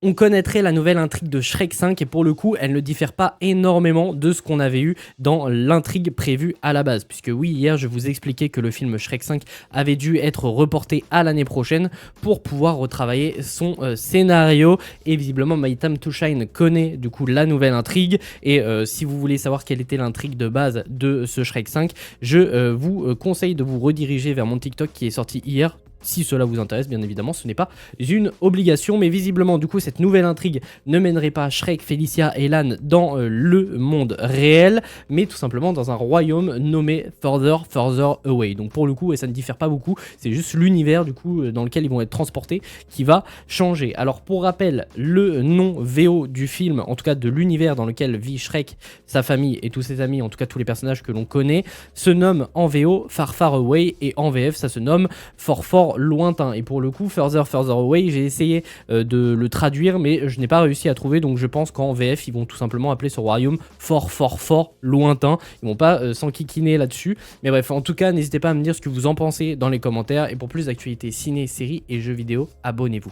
On connaîtrait la nouvelle intrigue de Shrek 5 et pour le coup, elle ne diffère pas énormément de ce qu'on avait eu dans l'intrigue prévue à la base. Puisque oui, hier, je vous expliquais que le film Shrek 5 avait dû être reporté à l'année prochaine pour pouvoir retravailler son scénario. Et visiblement, My Time to Shine connaît du coup la nouvelle intrigue. Et si vous voulez savoir quelle était l'intrigue de base de ce Shrek 5, je vous conseille de vous rediriger vers mon TikTok qui est sorti hier. Si cela vous intéresse, bien évidemment, ce n'est pas une obligation, mais visiblement, du coup, cette nouvelle intrigue ne mènerait pas Shrek, Felicia et Lan dans le monde réel, mais tout simplement dans un royaume nommé Further Away. Donc pour le coup, et ça ne diffère pas beaucoup, c'est juste l'univers, du coup, dans lequel ils vont être transportés qui va changer. Alors pour rappel, le nom VO du film, en tout cas de l'univers dans lequel vit Shrek, sa famille et tous ses amis, en tout cas tous les personnages que l'on connaît, se nomme en VO Far Away et en VF, ça se nomme Fort lointain. Et pour le coup, Further Away, j'ai essayé de le traduire, mais je n'ai pas réussi à trouver, donc je pense qu'en VF, ils vont tout simplement appeler ce royaume fort lointain. Ils vont pas s'enquiquiner là-dessus. Mais bref, en tout cas, n'hésitez pas à me dire ce que vous en pensez dans les commentaires. Et pour plus d'actualités ciné, séries et jeux vidéo, abonnez-vous.